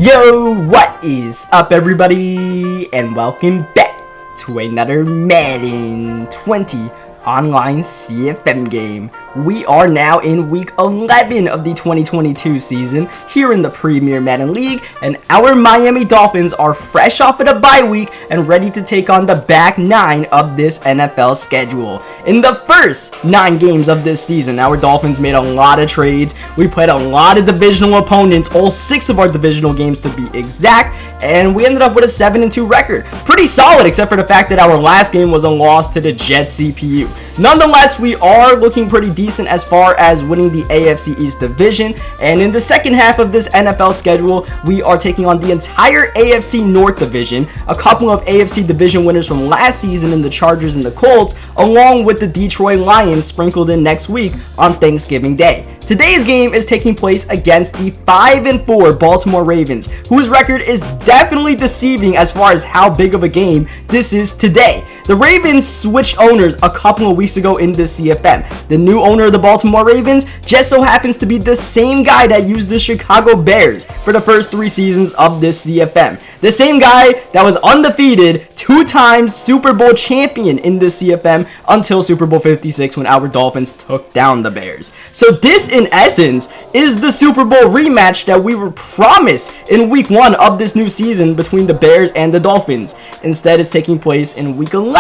Yo, what is up everybody, and welcome back to another Madden 20 online CFM game. We are now in week 11 of the 2022 season here in the Premier Madden League, and our Miami Dolphins are fresh off of the bye week and ready to take on the back 9 of this NFL schedule. In the first 9 games of this season, our Dolphins made a lot of trades. We played a lot of divisional opponents, all 6 of our divisional games to be exact, and we ended up with a 7-2 record. Pretty solid, except for the fact that our last game was a loss to the Jets CPU. Nonetheless, we are looking pretty decent as far as winning the AFC East division, and in the second half of this NFL schedule, we are taking on the entire AFC North division, a couple of AFC division winners from last season in the Chargers and the Colts, along with the Detroit Lions sprinkled in next week on Thanksgiving Day. Today's game is taking place against the 5-4 Baltimore Ravens, whose record is definitely deceiving as far as how big of a game this is today. The Ravens switched owners a couple of weeks ago in this CFM. The new owner of the Baltimore Ravens just so happens to be the same guy that used the Chicago Bears for the first 3 seasons of this CFM. The same guy that was undefeated, 2-time Super Bowl champion in this CFM until Super Bowl 56 when our Dolphins took down the Bears. So this, in essence, is the Super Bowl rematch that we were promised in week 1 of this new season between the Bears and the Dolphins. Instead, it's taking place in week 11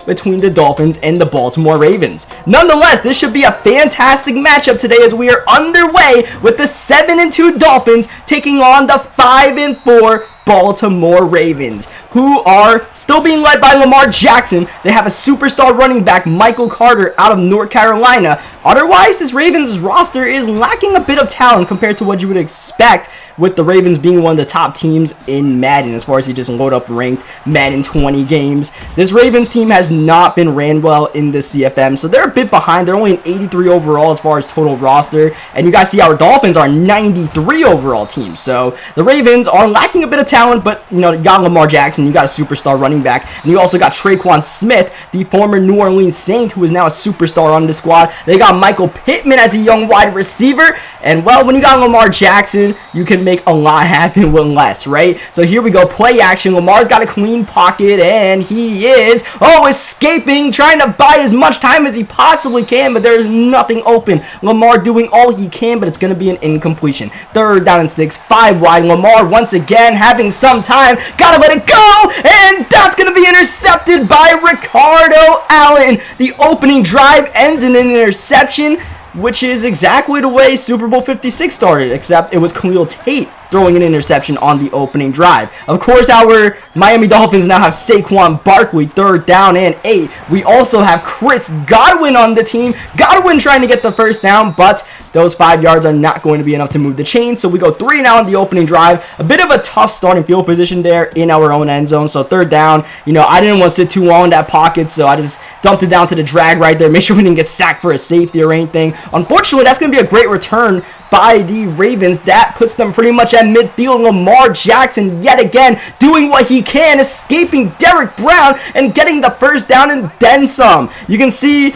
between the Dolphins and the Baltimore Ravens. Nonetheless, this should be a fantastic matchup today as we are underway with the 7-2 Dolphins taking on the 5-4 Baltimore Ravens, who are still being led by Lamar Jackson. They have a superstar running back, Michael Carter, out of North Carolina. Otherwise, this Ravens roster is lacking a bit of talent compared to what you would expect with the Ravens being one of the top teams in Madden as far as you just load up ranked Madden 20 games. This Ravens team has not been ran well in the CFM, so they're a bit behind. They're only an 83 overall as far as total roster, and you guys see our Dolphins are 93 overall team. So the Ravens are lacking a bit of talent, but you got Lamar Jackson, you got a superstar running back, and you also got Traquan Smith, the former New Orleans Saint, who is now a superstar on the squad. They got Michael Pittman as a young wide receiver, and well, when you got Lamar Jackson, you can make a lot happen with less, right? So here we go, play action. Lamar's got a clean pocket, and he is escaping, trying to buy as much time as he possibly can, but there's nothing open. Lamar doing all he can, but it's going to be an incompletion. 3rd down and 6, 5 wide. Lamar once again having some time, gotta let it go, and that's going to be intercepted by Ricardo Allen. The opening drive ends in an interception, which is exactly the way Super Bowl 56 started, except it was Khalil Tate throwing an interception on the opening drive. Of course, our Miami Dolphins now have Saquon Barkley, 3rd down and 8. We also have Chris Godwin on the team. Godwin trying to get the first down, but those 5 yards are not going to be enough to move the chain, so we go 3 and out on the opening drive. A bit of a tough starting field position there in our own end zone, so 3rd down. I didn't want to sit too long in that pocket, so I just dumped it down to the drag right there, make sure we didn't get sacked for a safety or anything. Unfortunately, that's going to be a great return by the Ravens. That puts them pretty much at midfield. Lamar Jackson yet again doing what he can, escaping Derrick Brown and getting the first down and then some. You can see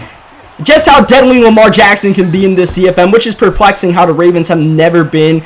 just how deadly Lamar Jackson can be in this CFM, which is perplexing how the Ravens have never been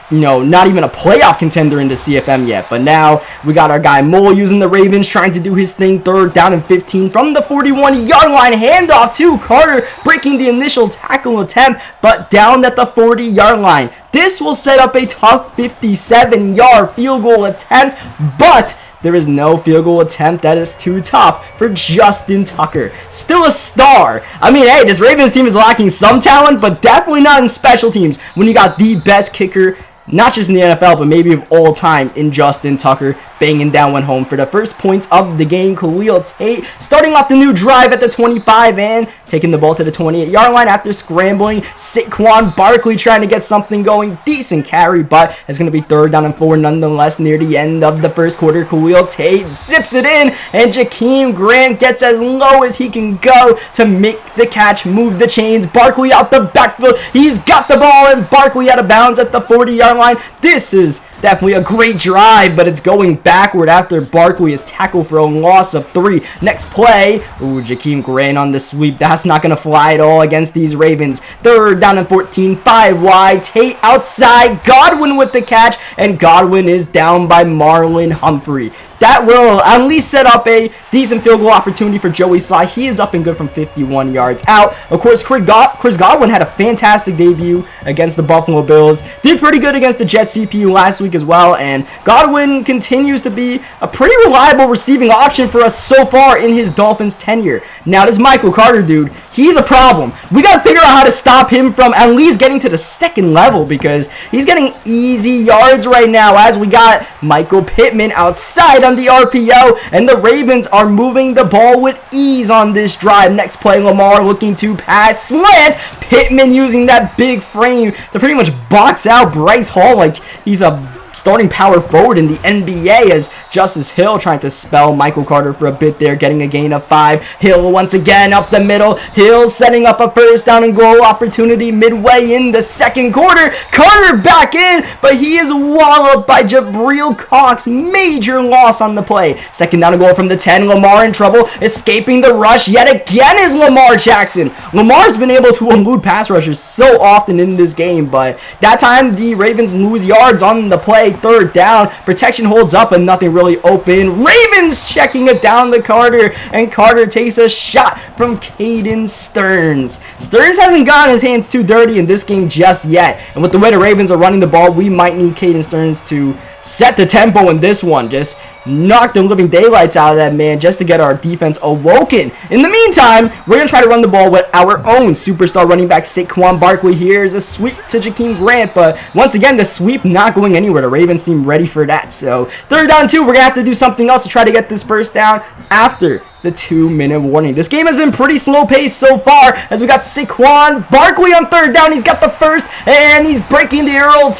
not even a playoff contender in the CFM yet. But now we got our guy Mole using the Ravens, trying to do his thing. 3rd down and 15 from the 41-yard line. Handoff to Carter, breaking the initial tackle attempt, but down at the 40-yard line. This will set up a tough 57-yard field goal attempt, but there is no field goal attempt that is too tough for Justin Tucker. Still a star. I mean, hey, this Ravens team is lacking some talent, but definitely not in special teams when you got the best kicker, not just in the NFL, but maybe of all time, in Justin Tucker, banging down one home for the first points of the game. Khalil Tate starting off the new drive at the 25 and taking the ball to the 28-yard line after scrambling. Saquon Barkley trying to get something going. Decent carry, but it's going to be 3rd down and 4 nonetheless near the end of the first quarter. Khalil Tate zips it in, and Jakeem Grant gets as low as he can go to make the catch, move the chains. Barkley out the backfield. He's got the ball, and Barkley out of bounds at the 40-yard 43-yard line. This is definitely a great drive, but it's going backward after Barkley is tackled for a loss of 3. Next play, Jakeem Grant on the sweep. That's not going to fly at all against these Ravens. 3rd down and 14, 5 wide. Tate outside, Godwin with the catch, and Godwin is down by Marlon Humphrey. That will at least set up a decent field goal opportunity for Joey Sly. He is up and good from 51 yards out. Of course, Chris Godwin had a fantastic debut against the Buffalo Bills. Did pretty good against the Jets CPU last week as well. And Godwin continues to be a pretty reliable receiving option for us so far in his Dolphins tenure. Now, this Michael Carter dude, he's a problem. We got to figure out how to stop him from at least getting to the second level, because he's getting easy yards right now as we got Michael Pittman outside on the RPO, and the Ravens are moving the ball with ease on this drive. Next play, Lamar looking to pass slant. Pittman using that big frame to pretty much box out Bryce Hall like he's a starting power forward in the NBA, as Justice Hill trying to spell Michael Carter for a bit there, getting a gain of 5. Hill once again up the middle. Hill setting up a 1st down and goal opportunity midway in the second quarter. Carter back in, but he is walloped by Jabril Cox. Major loss on the play. 2nd down and goal from the 10. Lamar in trouble. Escaping the rush yet again is Lamar Jackson. Lamar's been able to elude pass rushers so often in this game, but that time the Ravens lose yards on the play. 3rd down, protection holds up and nothing really open. Ravens checking it down to Carter, and Carter takes a shot from Caden Stearns. Stearns hasn't gotten his hands too dirty in this game just yet, and with the way the Ravens are running the ball, we might need Caden Stearns to set the tempo in this one. Just knock the living daylights out of that man just to get our defense awoken. In the meantime, we're going to try to run the ball with our own superstar running back Saquon Barkley. Here's a sweep to Jakeem Grant, but once again, the sweep not going anywhere. The Ravens seem ready for that. So 3rd down 2, we're going to have to do something else to try to get this 1st down after the 2-minute warning. This game has been pretty slow paced so far, as we got Saquon Barkley on 3rd down. He's got the 1st, and he's breaking the Earl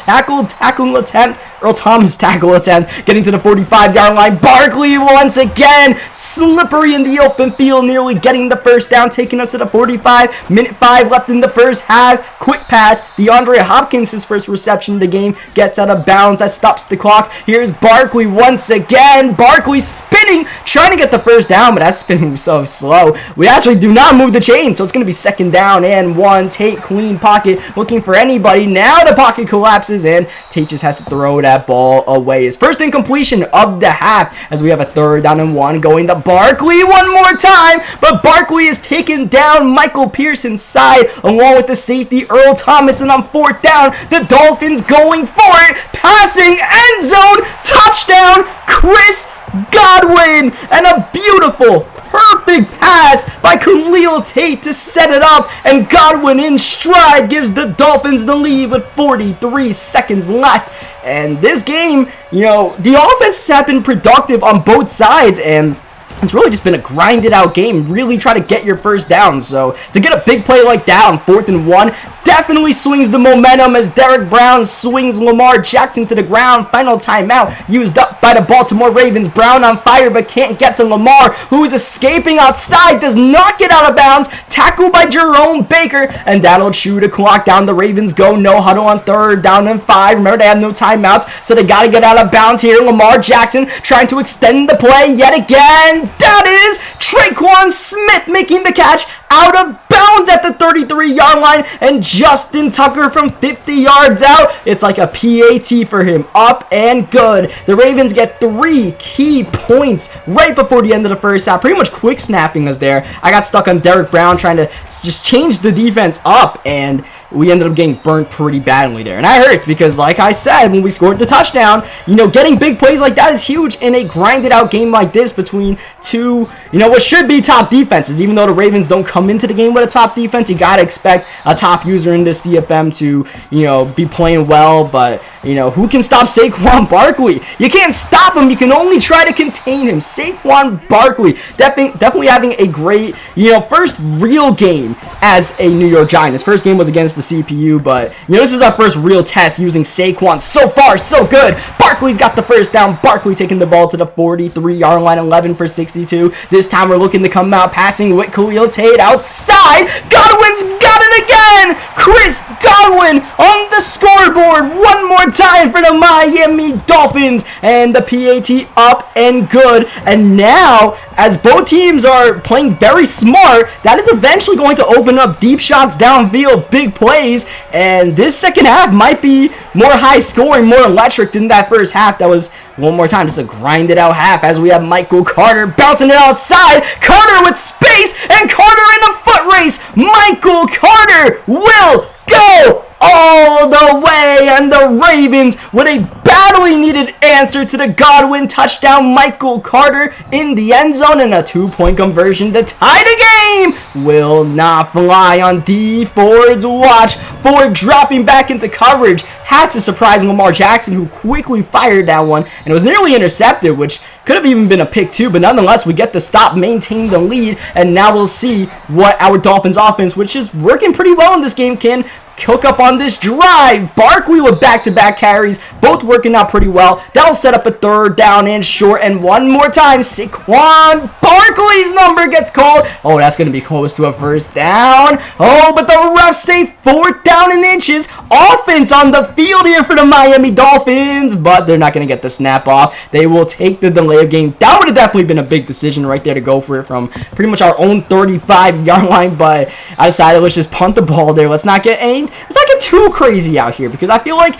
Thomas tackle attempt, getting to the 45-yard line. Barkley once again slippery in the open field, nearly getting the 1st down, taking us to the 45. Minute 5 left in the first half. Quick pass, DeAndre Hopkins, his first reception of the game, gets out of bounds. That stops the clock. Here's Barkley once again. Barkley spinning, trying to get the 1st down, but that spin moves so slow. We actually do not move the chain, so it's going to be 2nd down and 1. Tate clean pocket, looking for anybody. Now the pocket collapses, and Tate just has to throw that ball away. His 1st incompletion of the half, as we have a 3rd down and 1 going to Barkley one more time, but Barkley is taken down Michael Pearson's side along with the safety Earl Thomas, and on 4th down, the Dolphins going for it, passing, end zone, touchdown, Chris Godwin, and a beautiful, perfect pass by Khalil Tate to set it up, and Godwin in stride gives the Dolphins the lead with 43 seconds left. And this game, the offenses have been productive on both sides, and it's really just been a grinded out game. Really try to get your 1st down. So to get a big play like that on 4th and 1 definitely swings the momentum, as Derek Brown swings Lamar Jackson to the ground. Final timeout used up by the Baltimore Ravens. Brown on fire but can't get to Lamar, who is escaping outside, does not get out of bounds. Tackled by Jerome Baker, and that'll chew the clock down. The Ravens go no huddle on 3rd down and 5. Remember, they have no timeouts, so they got to get out of bounds here. Lamar Jackson trying to extend the play yet again. That is Traquan Smith making the catch out of bounds at the 33-yard line, and Justin Tucker from 50 yards out. It's like a PAT for him. Up and good. The Ravens get 3 key points right before the end of the first half. Pretty much quick snapping us there. I got stuck on Derek Brown trying to just change the defense up, and we ended up getting burnt pretty badly there. And that hurts because, like I said, when we scored the touchdown, getting big plays like that is huge in a grinded out game like this between two, what should be top defenses. Even though the Ravens don't come into the game with a top defense, you got to expect a top user in this CFM to, be playing well. But, who can stop Saquon Barkley? You can't stop him. You can only try to contain him. Saquon Barkley definitely having a great, first real game as a New York Giant. His first game was against the CPU, but this is our first real test using Saquon. So far, so good. Barkley's got the 1st down. Barkley taking the ball to the 43-yard line, 11 for 62. This time we're looking to come out passing with Khalil Tate outside. Godwin's got it again. Chris Godwin on the scoreboard one more time for the Miami Dolphins. And the PAT up and good. And now, as both teams are playing very smart, that is eventually going to open up deep shots downfield, big plays. And this second half might be more high scoring, more electric than that first half. That was, one more time, just a grinded out half as we have Michael Carter bouncing it outside. Carter with space, and Carter in a foot race. Michael Carter will go all the way, and the Ravens with a badly needed answer to the Godwin touchdown. Michael Carter in the end zone, and a 2-point conversion to tie the game will not fly on D Ford's watch. Ford dropping back into coverage, had to surprise Lamar Jackson, who quickly fired that one, and it was nearly intercepted, which could have even been a pick too, but nonetheless, we get the stop, maintain the lead, and now we'll see what our Dolphins offense, which is working pretty well in this game, can hook up on this drive. Barkley with back-to-back carries, both working out pretty well. That'll set up a third down and short, and one more time, Saquon Barkley's number gets called. Oh, that's going to be close to a first down. Oh, but the refs say fourth down and inches. Offense on the field here for the Miami Dolphins, but they're not going to get the snap off. They will take the delay of game. That would have definitely been a big decision right there to go for it from pretty much our own 35-yard line, but I decided let's just punt the ball there. Let's not get too crazy out here, because I feel like,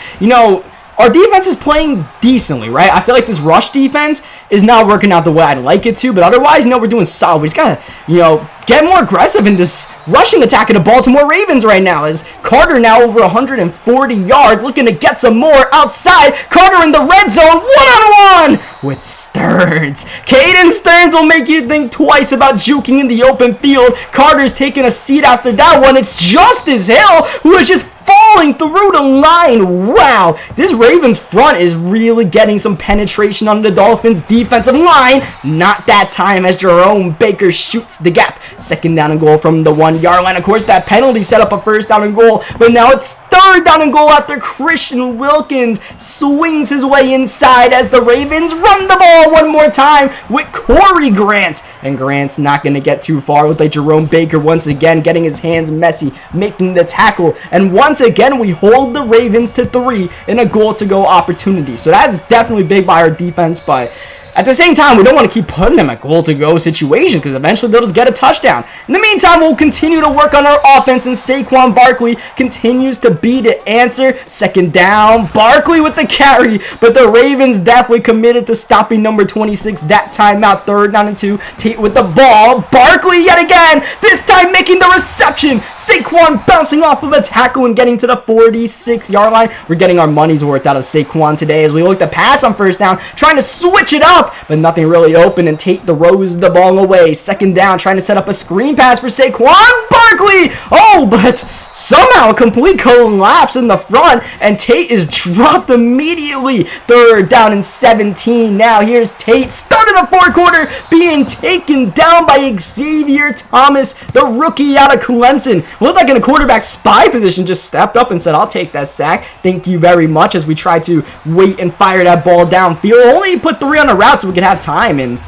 our defense is playing decently, right? I feel like this rush defense is not working out the way I'd like it to, but otherwise, we're doing solid. We just gotta, get more aggressive in this rushing attack of the Baltimore Ravens right now, as Carter now over 140 yards, looking to get some more outside. Carter in the red zone, one-on-one with Stearns. Caden Stearns will make you think twice about juking in the open field. Carter's taking a seat after that one. It's Justice Hill, who is just falling through the line. Wow, this Ravens front is really getting some penetration on the Dolphins defensive line. Not that time, as Jerome Baker shoots the gap. Second down and goal from the 1-yard line. Of course, that penalty set up a first down and goal, but now it's third down and goal after Christian Wilkins swings his way inside as the Ravens run the ball one more time with Corey Grant. And Grant's not going to get too far with Jerome Baker once again getting his hands messy, making the tackle. And once again, we hold the Ravens to 3 in a goal-to-go opportunity. So that is definitely big by our defense, but at the same time, we don't want to keep putting them at goal-to-go situations, because eventually they'll just get a touchdown. In the meantime, we'll continue to work on our offense, and Saquon Barkley continues to be the answer. Second down, Barkley with the carry, but the Ravens definitely committed to stopping number 26 that time out. Third down and 2, Tate with the ball. Barkley yet again, this time making the reception. Saquon bouncing off of a tackle and getting to the 46-yard line. We're getting our money's worth out of Saquon today as we look to pass on first down, trying to switch it up, but nothing really open, and Tate throws the ball away. Second down, trying to set up a screen pass for Saquon Barkley. Oh, but somehow a complete collapse in the front, and Tate is dropped immediately. Third down and 17. Now here's Tate, start of the fourth quarter, being taken down by Xavier Thomas, the rookie out of Clemson. Looked like in a quarterback spy position, just stepped up and said, I'll take that sack. Thank you very much, as we try to wait and fire that ball downfield. Only put 3 on the route so we could have time, and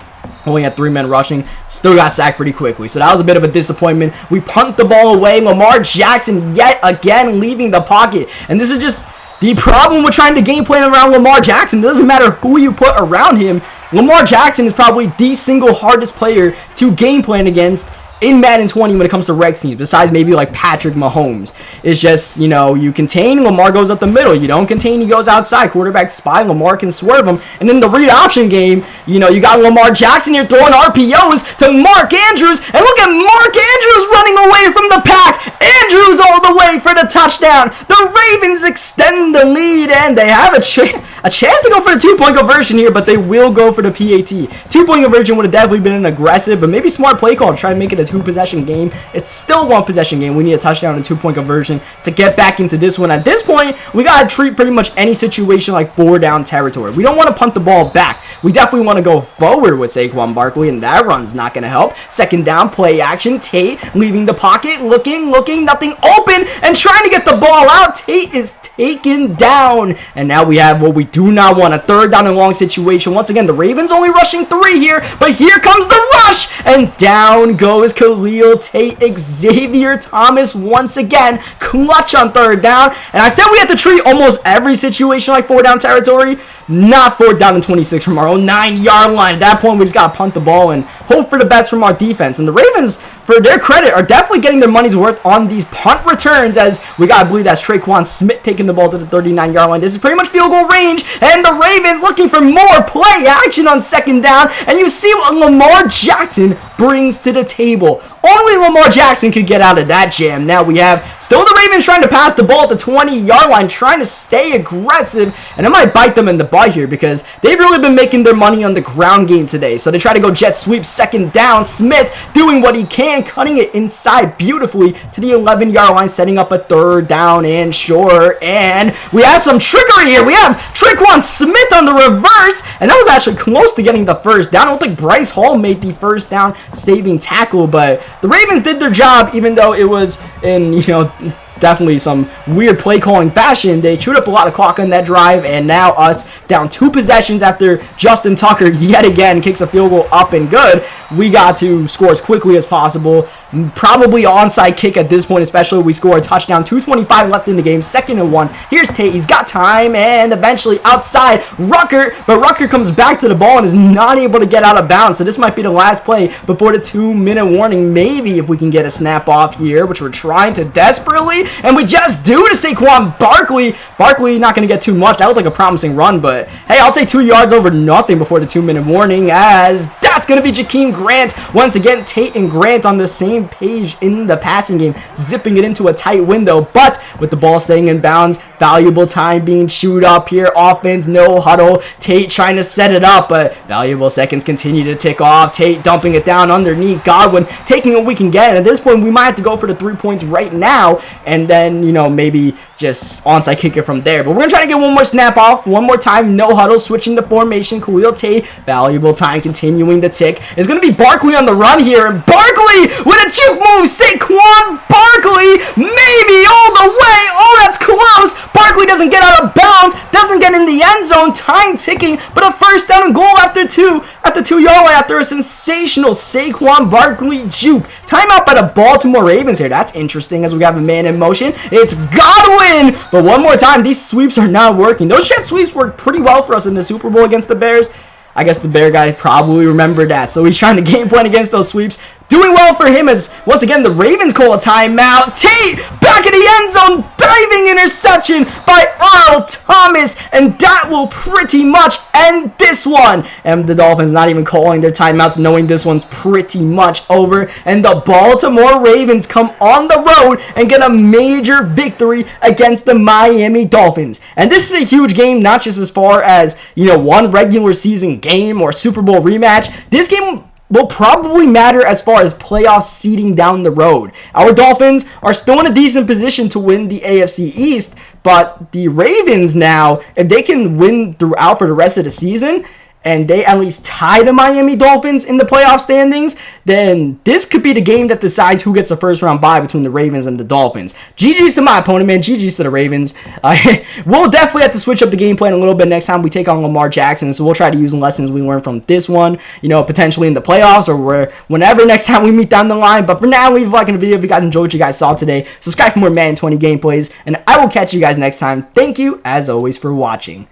only had 3 men rushing, still got sacked pretty quickly. So that was a bit of a disappointment. We punt the ball away. Lamar Jackson yet again leaving the pocket. And this is just the problem with trying to game plan around Lamar Jackson. It doesn't matter who you put around him. Lamar Jackson is probably the single hardest player to game plan against in Madden 20 when it comes to reg teams, besides maybe like Patrick Mahomes. It's just, you contain, Lamar goes up the middle. You don't contain, he goes outside. Quarterback spy, Lamar can swerve him. And in the read option game, you got Lamar Jackson here throwing RPOs to Mark Andrews. And look at Mark Andrews running away from the pack. Andrews all the way for the touchdown. The Ravens extend the lead, and they have a chance to go for the 2-point conversion here, but they will go for the PAT. 2-point conversion would have definitely been an aggressive, but maybe smart play call to try and make it a 2-possession game. It's still 1-possession game. We need a touchdown and 2-point conversion to get back into this one. At this point, we got to treat pretty much any situation like 4-down territory. We don't want to punt the ball back. we definitely want to go forward with Saquon Barkley, and that run's not going to help. Second down, play action. Tate leaving the pocket, looking, nothing open, and trying to get the ball out. Tate is taken down, and now we have what we do not want, a third down and long situation. Once again, the Ravens only rushing 3 here, but here comes the rush, and down goes Khalil Tate. Xavier Thomas once again, clutch on third down, and I said we had to treat almost every situation like 4 down territory. Not 4th down and 26 from our own 9-yard line. At that point, we just got to punt the ball and hope for the best from our defense. And the Ravens, for their credit, are definitely getting their money's worth on these punt returns, as we got to believe that's Traquan Smith taking the ball to the 39-yard line. This is pretty much field goal range, and the Ravens looking for more play action on second down. And you see what Lamar Jackson brings to the table. Only Lamar Jackson could get out of that jam. Now we have still the Ravens trying to pass the ball at the 20-yard line, trying to stay aggressive, and it might bite them in the butt here because they've really been making their money on the ground game today. So they try to go jet sweep, second down. Smith doing what he can, cutting it inside beautifully to the 11-yard line, setting up a third down and short. And we have some trickery here. We have Traquan Smith on the reverse, and that was actually close to getting the first down. I don't think Bryce Hall made the first down saving tackle, but the Ravens did their job, even though it was in, definitely some weird play calling fashion. They chewed up a lot of clock on that drive, and now us down 2 possessions after Justin Tucker yet again kicks a field goal up and good. We got to score as quickly as possible. Probably onside kick at this point, especially we score a touchdown. 2:25 left in the game, 2nd and 1. Here's Tate. He's got time, and eventually outside Rucker, but Rucker comes back to the ball and is not able to get out of bounds. So this might be the last play before the 2-minute warning. Maybe if we can get a snap off here, which we're trying to desperately, and we just do to Saquon Barkley. Barkley not going to get too much. That looked like a promising run, but hey, I'll take 2 yards over nothing before the 2-minute warning, as that's going to be Jakeem Grant. Once again, Tate and Grant on the same page in the passing game, zipping it into a tight window, but with the ball staying in bounds, valuable time being chewed up here. Offense, no huddle. Tate trying to set it up, but valuable seconds continue to tick off. Tate dumping it down underneath. Godwin taking what we can get, and at this point, we might have to go for the 3 points right now, and then, maybe just onside kick it from there. But we're going to try to get one more snap off, one more time, no huddle, switching the formation. Khalil Tate, valuable time continuing to tick. It's going to be Barkley on the run here, and Barkley with a juke move. Saquon Barkley, maybe all the way. Oh, that's close. Barkley doesn't get out of bounds, doesn't get in the end zone, time ticking, but a first down and goal after 2 at the 2-yard line after a sensational Saquon Barkley juke. Timeout by the Baltimore Ravens here. That's interesting as we have a man in motion. It's Godwin, but one more time, these sweeps are not working. Those jet sweeps worked pretty well for us in the Super Bowl against the Bears. I guess the Bear guy probably remembered that, so he's trying to game plan against those sweeps. Doing well for him as, once again, the Ravens call a timeout. Tate back in the end zone, diving interception by Earl Thomas, and that will pretty much end this one. And the Dolphins not even calling their timeouts, knowing this one's pretty much over. And the Baltimore Ravens come on the road and get a major victory against the Miami Dolphins. And this is a huge game, not just as far as, one regular season game or Super Bowl rematch. This game will probably matter as far as playoff seeding down the road. Our Dolphins are still in a decent position to win the AFC East, but the Ravens now, if they can win throughout for the rest of the season, and they at least tie the Miami Dolphins in the playoff standings, then this could be the game that decides who gets the first round bye between the Ravens and the Dolphins. GG's to my opponent, man. GG's to the Ravens. We'll definitely have to switch up the game plan a little bit next time we take on Lamar Jackson, so we'll try to use lessons we learned from this one, potentially in the playoffs or whenever next time we meet down the line. But for now, leave a like in the video if you guys enjoyed what you guys saw today. Subscribe for more Madden 20 gameplays, and I will catch you guys next time. Thank you, as always, for watching.